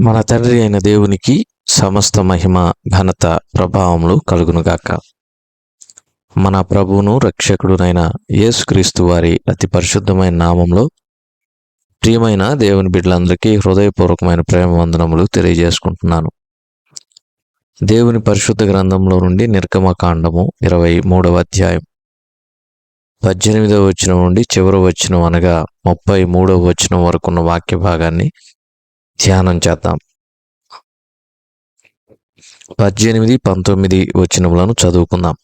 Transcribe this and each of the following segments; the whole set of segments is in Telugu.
మన తండ్రి అయిన దేవునికి సమస్త మహిమ, ఘనత, ప్రభావములు కలుగునుగాక. మన ప్రభువును రక్షకుడునైన యేసుక్రీస్తు వారి అతి పరిశుద్ధమైన నామంలో ప్రియమైన దేవుని బిడ్డలందరికీ హృదయపూర్వకమైన ప్రేమ వందనములు తెలియజేసుకుంటున్నాను. దేవుని పరిశుద్ధ గ్రంథంలో నుండి నిర్గమకాండము 23వ అధ్యాయం 18వ వచనం నుండి చివరి వచనం అనగా 33వ వచనం వరకున్న వాక్య భాగాన్ని ధ్యానం చేద్దాం. 18, 19 వచనములను చదువుకుందాం.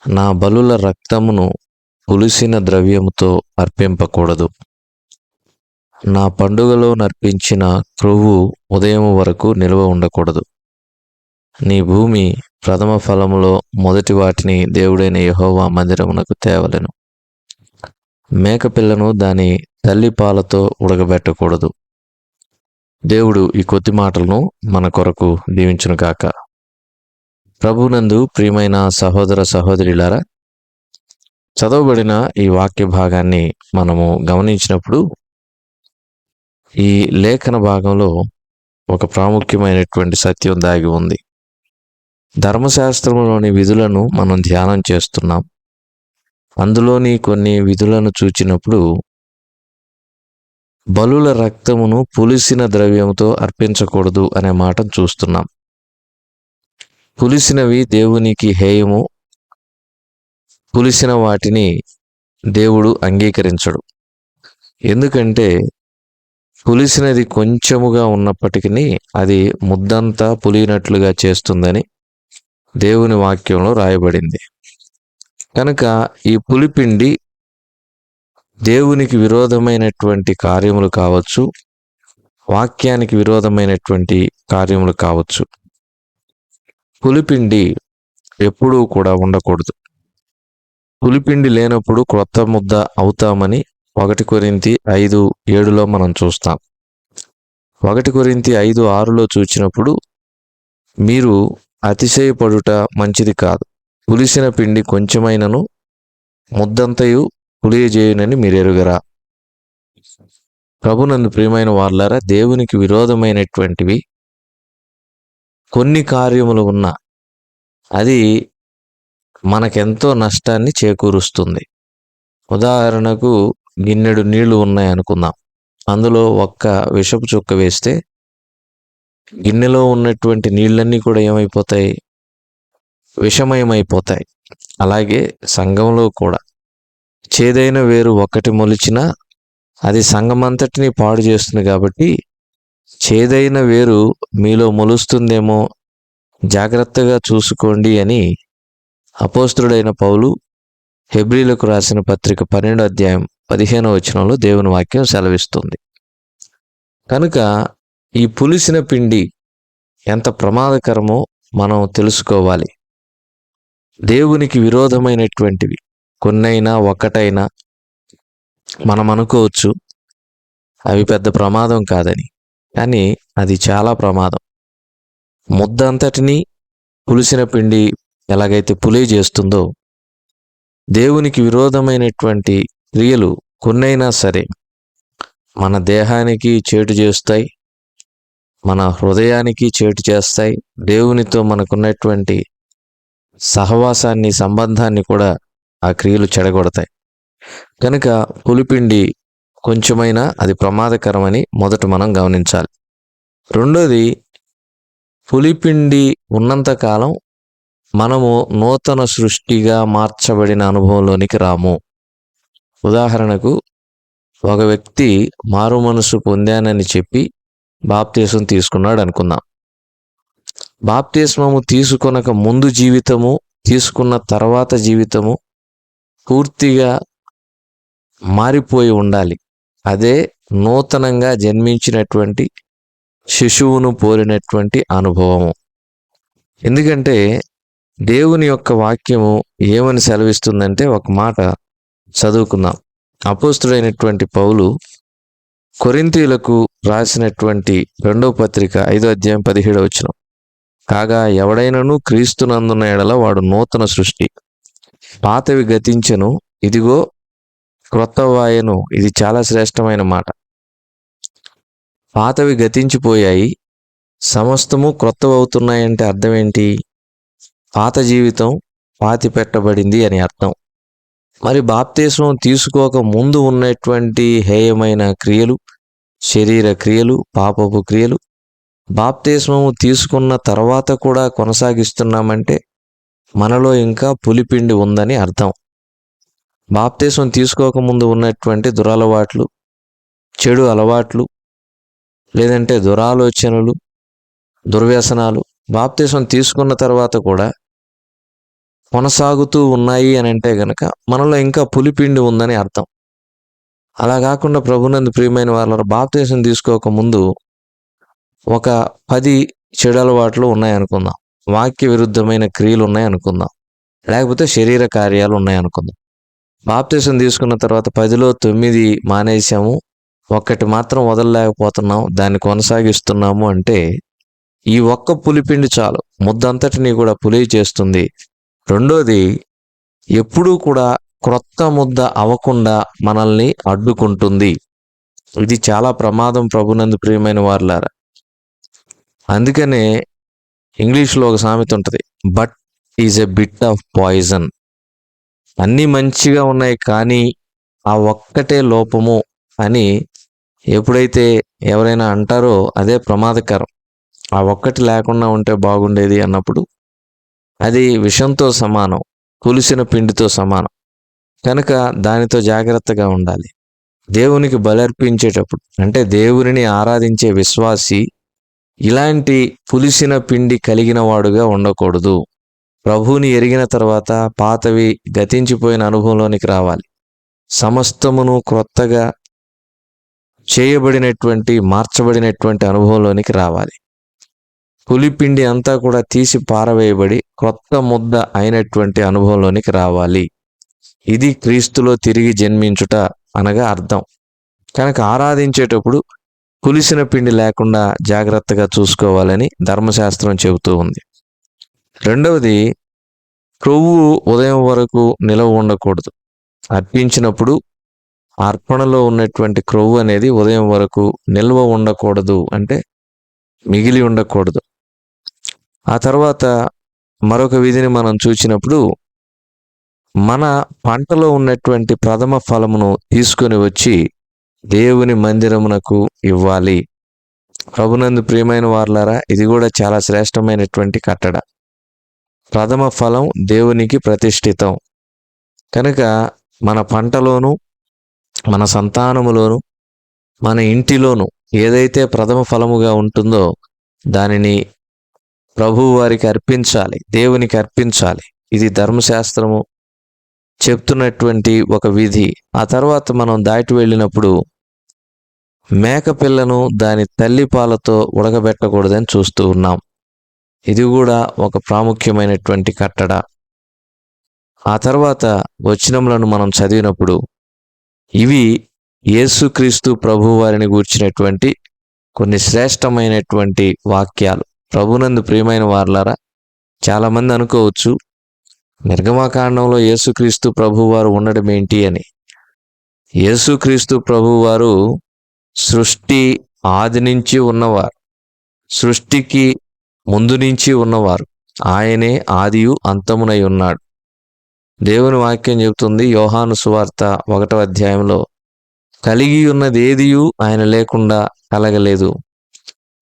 నా బలుల రక్తమును పులిసిన ద్రవ్యముతో అర్పింపకూడదు. నా పండుగలో నర్పించిన క్రొవ్వు ఉదయం వరకు నిల్వ ఉండకూడదు. నీ భూమి ప్రథమ ఫలములో మొదటి వాటిని దేవుడైన యెహోవా మందిరమునకు తేవలెను. మేకపిల్లను దాని తల్లి పాలతో ఉడకబెట్టకూడదు. దేవుడు ఈ కొద్ది మాటలను మన కొరకు దీవించునుగాక. ప్రభునందు ప్రియమైన సహోదర సహోదరులారా, చదవబడిన ఈ వాక్య భాగాన్ని మనము గమనించినప్పుడు ఈ లేఖన భాగంలో ఒక ప్రాముఖ్యమైనటువంటి సత్యం దాగి ఉంది. ధర్మశాస్త్రంలోని విధులను మనం ధ్యానం చేస్తున్నాం. అందులోని కొన్ని విధులను చూచినప్పుడు బలుల రక్తమును పులిసిన ద్రవ్యంతో అర్పించకూడదు అనే మాటను చూస్తున్నాం. పులిసినవి దేవునికి హేయము. పులిసిన వాటిని దేవుడు అంగీకరించడు. ఎందుకంటే పులిసినది కొంచెముగా ఉన్నప్పటికీ అది ముద్దంతా పులినట్లుగా చేస్తుందని దేవుని వాక్యంలో రాయబడింది. కనుక ఈ పులిపిండి దేవునికి విరోధమైనటువంటి కార్యములు కావచ్చు, వాక్యానికి విరోధమైనటువంటి కార్యములు కావచ్చు. పులిపిండి ఎప్పుడూ కూడా ఉండకూడదు. పులిపిండి లేనప్పుడు క్రొత్త ముద్ద అవుతామని 1 కొరింథీ 5:7 మనం చూస్తాం. 1 కొరింథీ 5:6 చూచినప్పుడు మీరు అతిశయపడుట మంచిది కాదు. పులిసిన పిండి కొంచెమైనను ముద్దంతయు పులియజేయునని మీరెరుగరా. ప్రభునందు ప్రియమైన వారలారా, దేవునికి విరోధమైనటువంటివి కొన్ని కార్యములు ఉన్నా అది మనకెంతో నష్టాన్ని చేకూరుస్తుంది. ఉదాహరణకు గిన్నెడు నీళ్లు ఉన్నాయి అనుకుందాం. అందులో ఒక్క విషపు చుక్క వేస్తే గిన్నెలో ఉన్నటువంటి నీళ్ళన్నీ కూడా ఏమైపోతాయి? విషమయమైపోతాయి. అలాగే సంఘంలో కూడా చేదైన వేరు ఒకటి మొలిచినా అది సంఘమంతటిని పాడు చేస్తుంది. కాబట్టి చేదైన వేరు మీలో మొలుస్తుందేమో జాగ్రత్తగా చూసుకోండి అని అపోస్తలుడైన పౌలు హెబ్రీలకు రాసిన పత్రిక 12వ అధ్యాయం 15వ వచనంలో దేవుని వాక్యం సెలవిస్తుంది. కనుక ఈ పులిసిన పిండి ఎంత ప్రమాదకరమో మనం తెలుసుకోవాలి. దేవునికి విరోధమైనటువంటివి కొన్నైనా ఒక్కటైనా మనం అనుకోవచ్చు అవి పెద్ద ప్రమాదం కాదని, కానీ అది చాలా ప్రమాదం. ముద్ద అంతటినీ పులిసిన పిండి ఎలాగైతే పులి చేస్తుందో, దేవునికి విరోధమైనటువంటి క్రియలు కొన్నైనా సరే మన దేహానికి చేటు చేస్తాయి, మన హృదయానికి చేటు చేస్తాయి, దేవునితో మనకున్నటువంటి సహవాసాన్ని, సంబంధాన్ని కూడా ఆ క్రియలు చెడగొడతాయి. కనుక పులిపిండి కొంచెమైనా అది ప్రమాదకరమని మొదట మనం గమనించాలి. రెండోది, పులిపిండి ఉన్నంతకాలం మనము నూతన సృష్టిగా మార్చబడిన అనుభవంలోనికి రాము. ఉదాహరణకు ఒక వ్యక్తి మారు మనసు పొందానని చెప్పి బాప్తిస్మం తీసుకున్నాడు అనుకుందాం. బాప్తిస్మము తీసుకొనక ముందు జీవితము, తీసుకున్న తర్వాత జీవితము పూర్తిగా మారిపోయి ఉండాలి. అదే నూతనంగా జన్మించినటువంటి శిశువును పోలినటువంటి అనుభవము. ఎందుకంటే దేవుని యొక్క వాక్యము ఏమని సెలవిస్తుందంటే, ఒక మాట చదువుకుందాం. అపోస్తలుడైనటువంటి పౌలు కొరింథీయులకు రాసినటువంటి 2వ పత్రిక 5వ అధ్యాయం 17వ వచనం, కాగా ఎవడైనను క్రీస్తునందున్న ఎడల వాడు నూతన సృష్టి, పాతవి గతించెను, ఇదిగో క్రొత్తవాయెను. ఇది చాలా శ్రేష్టమైన మాట. పాతవి గతించిపోయాయి, సమస్తము క్రొత్తవవుతున్నాయంటే అర్థం ఏంటి? పాత జీవితం పాతి పెట్టబడింది అని అర్థం. మరి బాప్తిస్మం తీసుకోక ముందు ఉన్నటువంటి హేయమైన క్రియలు, శరీర క్రియలు, పాపపు క్రియలు బాప్తిస్మము తీసుకున్న తర్వాత కూడా కొనసాగిస్తున్నామంటే మనలో ఇంకా పులిపిండి ఉందని అర్థం. బాప్తిస్మం తీసుకోకముందు ఉన్నటువంటి దురలవాట్లు, చెడు అలవాట్లు, లేదంటే దురాలోచనలు, దుర్వ్యసనాలు బాప్తిస్మం తీసుకున్న తర్వాత కూడా కొనసాగుతూ ఉన్నాయి అని అంటే గనక మనలో ఇంకా పులిపిండి ఉందని అర్థం. అలా కాకుండా ప్రభునందు ప్రియమైన వాళ్ళ బాప్తిస్మం తీసుకోకముందు ఒక 10 చెడు అలవాట్లు ఉన్నాయనుకుందాం, వాక్య విరుద్ధమైన క్రియలు ఉన్నాయనుకుందాం, లేకపోతే శరీర కార్యాలు ఉన్నాయనుకుందాం. బాప్తిస్మం తీసుకున్న తర్వాత 10లో 9 మానేసాము, ఒక్కటి మాత్రం వదలలేకపోతున్నాం, దాన్ని కొనసాగిస్తున్నాము అంటే ఈ ఒక్క పులిపిండి చాలు, ముద్దంతటిని కూడా పులి చేస్తుంది. రెండోది, ఎప్పుడూ కూడా క్రొత్త ముద్ద అవ్వకుండా మనల్ని అడ్డుకుంటుంది. ఇది చాలా ప్రమాదం ప్రభునందు ప్రియమైన వారులారా. అందుకనే ఇంగ్లీష్లో ఒక సామెత ఉంటుంది, but is a bit of poison. అన్నీ మంచిగా ఉన్నాయి కానీ ఆ ఒక్కటే లోపము అని ఎప్పుడైతే ఎవరైనా అంటారో అదే ప్రమాదకరం. ఆ ఒక్కటి లేకుండా ఉంటే బాగుండేది అన్నప్పుడు అది విషంతో సమానం, పులిసిన పిండితో సమానం. కనుక దానితో జాగ్రత్తగా ఉండాలి. దేవునికి బలర్పించేటప్పుడు అంటే దేవునిని ఆరాధించే విశ్వాసి ఇలాంటి పులిసిన పిండి కలిగిన వాడుగా ఉండకూడదు. ప్రభువుని ఎరిగిన తర్వాత పాతవి గతించిపోయిన అనుభవంలోనికి రావాలి. సమస్తమును క్రొత్తగా చేయబడినటువంటి, మార్చబడినటువంటి అనుభవంలోనికి రావాలి. పులిపిండి అంతా కూడా తీసి పారవేయబడి క్రొత్త ముద్ద అయినటువంటి అనుభవంలోనికి రావాలి. ఇది క్రీస్తులో తిరిగి జన్మించుట అనగా అర్థం. కనుక ఆరాధించేటప్పుడు పులిసిన పిండి లేకుండా జాగ్రత్తగా చూసుకోవాలని ధర్మశాస్త్రం చెబుతూ ఉంది. రెండవది, క్రొవ్వు ఉదయం వరకు నిలవ ఉండకూడదు. అర్పించినప్పుడు అర్పణలో ఉన్నటువంటి క్రొవ్వు అనేది ఉదయం వరకు నిల్వ ఉండకూడదు, అంటే మిగిలి ఉండకూడదు. ఆ తర్వాత మరొక విధిని మనం చూసినప్పుడు మన పంటలో ఉన్నటువంటి ప్రథమ ఫలమును తీసుకొని వచ్చి దేవుని మందిరమునకు ఇవ్వాలి. ప్రభునందు ప్రియమైన వారలారా, ఇది కూడా చాలా శ్రేష్టమైనటువంటి కట్టడ. ప్రథమ ఫలం దేవునికి ప్రతిష్ఠితం. కనుక మన పంటలోను, మన సంతానములోను, మన ఇంటిలోను ఏదైతే ప్రథమ ఫలముగా ఉంటుందో దానిని ప్రభువు వారికి అర్పించాలి, దేవునికి అర్పించాలి. ఇది ధర్మశాస్త్రము చెప్తున్నటువంటి ఒక విధి. ఆ తర్వాత మనం దాటి వెళ్ళినప్పుడు మేకపిల్లను దాని తల్లి పాలతో ఉడకబెట్టకూడదని చూస్తూ ఉన్నాం. ఇది కూడా ఒక ప్రాముఖ్యమైనటువంటి కట్టడ. ఆ తర్వాత వచనములను మనం చదివినప్పుడు ఇవి యేసుక్రీస్తు ప్రభువు వారిని గూర్చినటువంటి కొన్ని శ్రేష్టమైనటువంటి వాక్యాలు. ప్రభునందు ప్రియమైన వారలారా, చాలామంది అనుకోవచ్చు నిర్గమకాండంలో యేసుక్రీస్తు ప్రభువారు ఉండడం ఏంటి అని. యేసుక్రీస్తు ప్రభువారు సృష్టి ఆది నుంచి ఉన్నవారు, సృష్టికి ముందు నుంచి ఉన్నవారు. ఆయనే ఆదియు అంతమునై ఉన్నాడు. దేవుని వాక్యం చెబుతుంది యోహాను సువార్త 1వ అధ్యాయంలో, కలిగి ఉన్నదేదియు ఆయన లేకుండా కలగలేదు,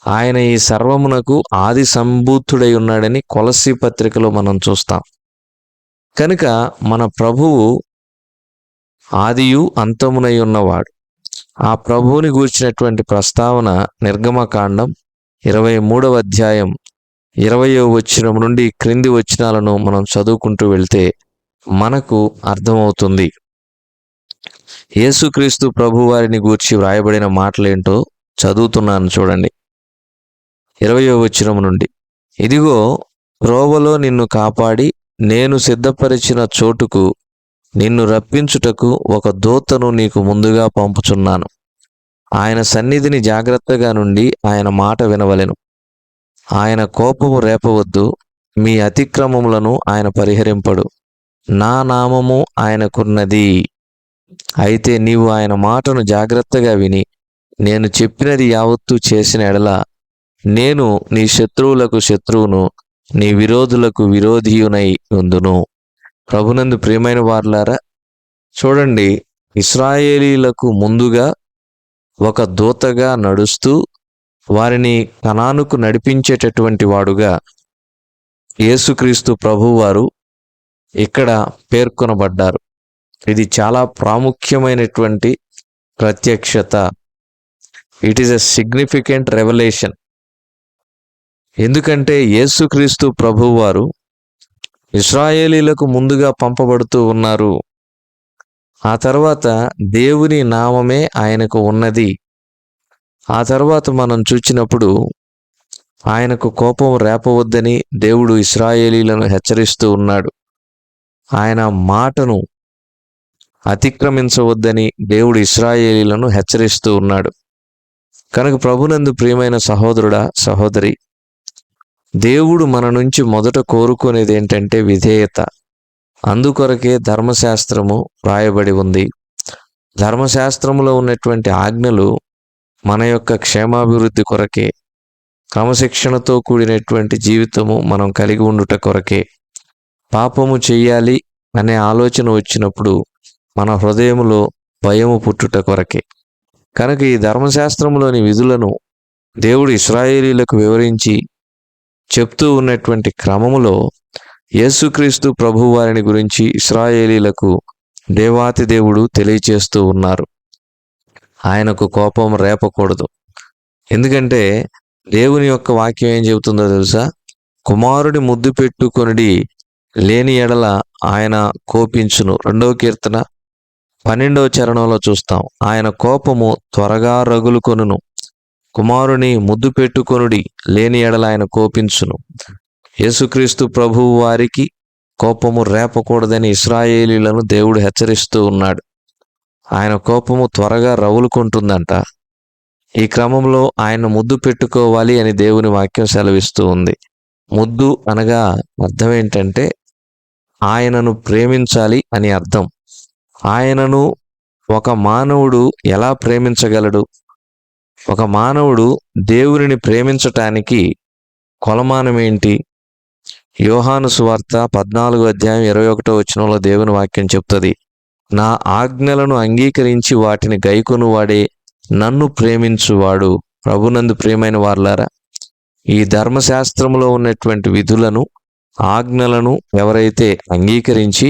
ఆయన ఈ సర్వమునకు ఆది సంభూతుడై ఉన్నాడని కొలస్సీ పత్రికలో మనం చూస్తాం. కనుక మన ప్రభువు ఆదియు అంతమునై ఉన్నవాడు. ఆ ప్రభువుని గూర్చినటువంటి ప్రస్తావన నిర్గమకాండం 23వ అధ్యాయం 20వ వచనం నుండి క్రింది వచనాలను మనం చదువుకుంటూ వెళ్తే మనకు అర్థమవుతుంది. యేసుక్రీస్తు ప్రభువారిని గూర్చి వ్రాయబడిన మాటలేంటో చదువుతున్నాను చూడండి. 20వ వచనం నుండి, ఇదిగో త్రోవలో నిన్ను కాపాడి నేను సిద్ధపరిచిన చోటుకు నిన్ను రప్పించుటకు ఒక దూతను నీకు ముందుగా పంపుచున్నాను. ఆయన సన్నిధిని జాగ్రత్తగా నుండి ఆయన మాట వినవలెను. ఆయన కోపము రేపవద్దు, మీ అతిక్రమములను ఆయన పరిహరింపడు. నా నామము ఆయనకున్నది. అయితే నీవు ఆయన మాటను జాగ్రత్తగా విని నేను చెప్పినది యావత్తు చేసిన ఎడల నేను నీ శత్రువులకు శత్రువును, నీ విరోధులకు విరోధియునై ఉందును. ప్రభునందు ప్రియమైన వారలారా, చూడండి, ఇశ్రాయేలీలకు ముందుగా ఒక దూతగా నడుస్తూ వారిని కనానుకు నడిపించేటటువంటి వాడుగా యేసుక్రీస్తు ప్రభువారు ఇక్కడ పేర్కొనబడ్డారు. ఇది చాలా ప్రాముఖ్యమైనటువంటి ప్రత్యక్షత. It is a significant revolution. ఎందుకంటే యేసుక్రీస్తు ప్రభువారు ఇశ్రాయేలీలకు ముందుగా పంపబడుతూ ఉన్నారు. ఆ తర్వాత దేవుని నామమే ఆయనకు ఉన్నది. ఆ తర్వాత మనం చూచినప్పుడు ఆయనకు కోపం రేపవద్దని దేవుడు ఇశ్రాయేలీలను హెచ్చరిస్తూ ఉన్నాడు. ఆయన మాటను అతిక్రమించవద్దని దేవుడు ఇశ్రాయేలీలను హెచ్చరిస్తూ ఉన్నాడు. కనుక ప్రభునందు ప్రియమైన సహోదరుడా, సహోదరి, దేవుడు మన నుంచి మొదట కోరుకునేది ఏంటంటే విధేయత. అందుకొరకే ధర్మశాస్త్రము రాయబడి ఉంది. ధర్మశాస్త్రములో ఉన్నటువంటి ఆజ్ఞలు మన యొక్క క్షేమాభివృద్ధి కొరకే, క్రమశిక్షణతో కూడినటువంటి జీవితము మనం కలిగి ఉండుట కొరకే. పాపము చెయ్యాలి అనే ఆలోచన వచ్చినప్పుడు మన హృదయములో భయము పుట్టుట కొరకే. కనుక ఈ ధర్మశాస్త్రములోని విధులను దేవుడు ఇశ్రాయేలీలకు వివరించి చెప్తూ ఉన్నటువంటి క్రమములో యేసుక్రీస్తు ప్రభువు వారిని గురించి ఇశ్రాయేలీలకు దేవాతి దేవుడు తెలియచేస్తూ ఉన్నారు. ఆయనకు కోపం రేపకూడదు. ఎందుకంటే దేవుని యొక్క వాక్యం ఏం చెబుతుందో తెలుసా? కుమారుడి ముద్దు పెట్టుకొనిడి లేని ఎడల ఆయన కోపించును. 2వ కీర్తన 12వ చరణంలో చూస్తాం. ఆయన కోపము త్వరగా రగులుకొనును. కుమారుని ముద్దు పెట్టుకొనుడి లేని ఎడల ఆయన కోపించును. యేసుక్రీస్తు ప్రభువు వారికి కోపము రేపకూడదని ఇశ్రాయేలీలను దేవుడు హెచ్చరిస్తూ ఉన్నాడు. ఆయన కోపము త్వరగా రగులుకుంటుందంట. ఈ క్రమంలో ఆయన ముద్దు పెట్టుకోవాలి అని దేవుని వాక్యం సెలవిస్తూ ఉంది. ముద్దు అనగా అర్థం ఏంటంటే ఆయనను ప్రేమించాలి అని అర్థం. ఆయనను ఒక మానవుడు ఎలా ప్రేమించగలడు? ఒక మానవుడు దేవునిని ప్రేమించటానికి కొలమానం ఏంటి? యోహాను సువార్త 14వ అధ్యాయం 21వ వచనంలో దేవుని వాక్యం చెప్తుంది, నా ఆజ్ఞలను అంగీకరించి వాటిని గైకొనువాడే నన్ను ప్రేమించువాడు. ప్రభునందు ప్రియమైన వారలారా, ఈ ధర్మశాస్త్రంలో ఉన్నటువంటి విధులను, ఆజ్ఞలను ఎవరైతే అంగీకరించి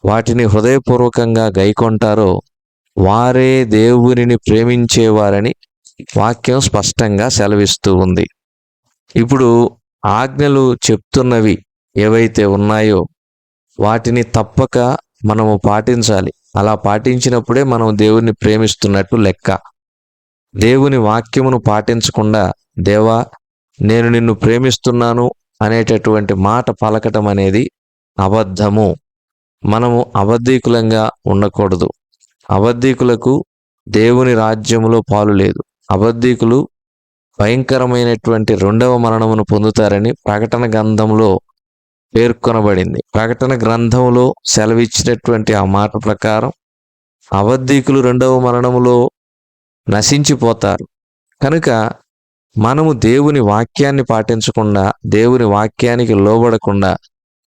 వాటిని హృదయపూర్వకంగా గైకొంటారో వారే దేవునిని ప్రేమించేవారని వాక్యం స్పష్టంగా సెలవిస్తూ ఉంది. ఇప్పుడు ఆజ్ఞలు చెప్తున్నవి ఏవైతే ఉన్నాయో వాటిని తప్పక మనము పాటించాలి. అలా పాటించినప్పుడే మనం దేవుణ్ణి ప్రేమిస్తున్నట్టు లెక్క. దేవుని వాక్యమును పాటించకుండా దేవా నేను నిన్ను ప్రేమిస్తున్నాను అనేటటువంటి మాట పలకటం అనేది అబద్ధము. మనము అబద్ధీకులంగా ఉండకూడదు. అబద్ధీకులకు దేవుని రాజ్యములో పాలు లేదు. అబద్ధీకులు భయంకరమైనటువంటి 2వ మరణమును పొందుతారని ప్రకటన గ్రంథంలో పేర్కొనబడింది. ప్రకటన గ్రంథంలో సెలవిచ్చినటువంటి ఆ మాట ప్రకారం అబద్ధీకులు 2వ మరణములో నశించిపోతారు. కనుక మనము దేవుని వాక్యాన్ని పాటించకుండా, దేవుని వాక్యానికి లోబడకుండా,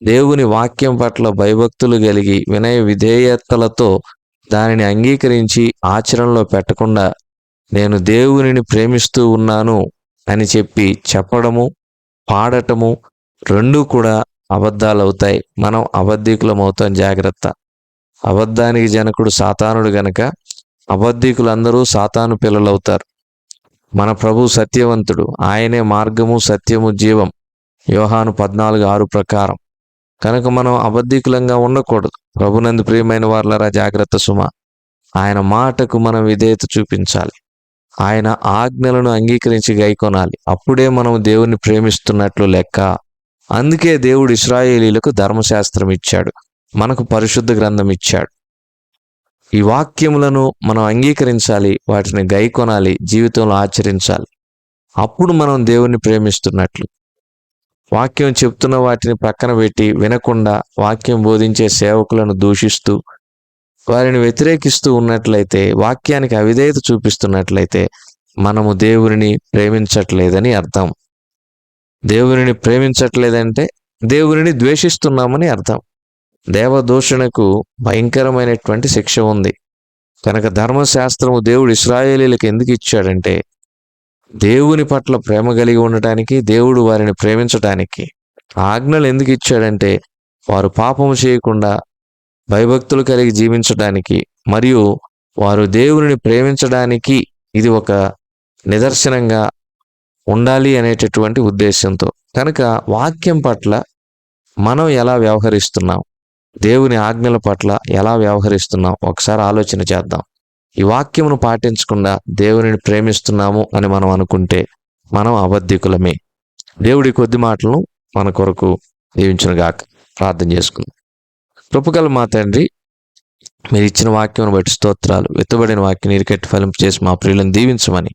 దేవుని వాక్యం పట్ల భయభక్తులు కలిగి వినయ విధేయతలతో దానిని అంగీకరించి ఆచరణలో పెట్టకుండా నేను దేవునిని ప్రేమిస్తూ ఉన్నాను అని చెప్పడము, పాడటము రెండూ కూడా అబద్ధాలవుతాయి. మనం అబద్ధీకులం అవుతాం. జాగ్రత్త. అబద్ధానికి జనకుడు సాతానుడు గనక అబద్ధీకులందరూ సాతాను పిల్లలవుతారు. మన ప్రభు సత్యవంతుడు. ఆయనే మార్గము, సత్యము, జీవం. యోహాను 14:6 ప్రకారం. కనుక మనం అబద్ధీకులంగా ఉండకూడదు. ప్రభునందు ప్రియమైన వారలారా, జాగ్రత్త సుమ. ఆయన మాటకు మనం విధేయత చూపించాలి. ఆయన ఆజ్ఞలను అంగీకరించి గైకొనాలి. అప్పుడే మనం దేవుణ్ణి ప్రేమిస్తున్నట్లు లెక్క. అందుకే దేవుడు ఇశ్రాయేలీలకు ధర్మశాస్త్రం ఇచ్చాడు, మనకు పరిశుద్ధ గ్రంథం ఇచ్చాడు. ఈ వాక్యములను మనం అంగీకరించాలి, వాటిని గైకొనాలి, జీవితంలో ఆచరించాలి. అప్పుడు మనం దేవుణ్ణి ప్రేమిస్తున్నట్లు. వాక్యం చెప్తున్న వాటిని పక్కన పెట్టి వినకుండా వాక్యం బోధించే సేవకులను దూషిస్తూ వారిని వ్యతిరేకిస్తూ ఉన్నట్లయితే, వాక్యానికి అవిధేయత చూపిస్తున్నట్లయితే మనము దేవునిని ప్రేమించట్లేదని అర్థం. దేవునిని ప్రేమించట్లేదంటే దేవునిని ద్వేషిస్తున్నామని అర్థం. దేవదూషణకు భయంకరమైనటువంటి శిక్ష ఉంది. కనుక ధర్మశాస్త్రము దేవుడు ఇశ్రాయేలీలకు ఎందుకు ఇచ్చాడంటే, దేవుని పట్ల ప్రేమ కలిగి ఉండటానికి, దేవుడు వారిని ప్రేమించటానికి. ఆజ్ఞలు ఎందుకు ఇచ్చాడంటే, వారు పాపము చేయకుండా భయభక్తులు కలిగి జీవించడానికి, మరియు వారు దేవునిని ప్రేమించడానికి ఇది ఒక నిదర్శనంగా ఉండాలి అనేటటువంటి ఉద్దేశంతో. కనుక వాక్యం పట్ల మనం ఎలా వ్యవహరిస్తున్నాం, దేవుని ఆజ్ఞల పట్ల ఎలా వ్యవహరిస్తున్నాం ఒకసారి ఆలోచన చేద్దాం. ఈ వాక్యమును పాటించకుండా దేవునిని ప్రేమిస్తున్నాము అని మనం అనుకుంటే మనం అబద్ధికులమే. దేవుడి కొద్ది మాటలను మన కొరకు దీవించునుగాక. ప్రార్థన చేసుకుందాం. కృపగల మా తండ్రి, మీరు ఇచ్చిన వాక్యం బట్టి స్తోత్రాలు. విత్తబడిన వాక్యం నీరుకెట్టి ఫలింపు చేసి మా ప్రియులను దీవించమని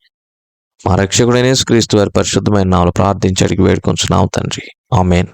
మా రక్షకుడైన యేసుక్రీస్తు వారి పరిశుద్ధమైన నామములో ప్రార్థించి అడిగి వేడుకొంచున్నాము తండ్రి. ఆమేన్.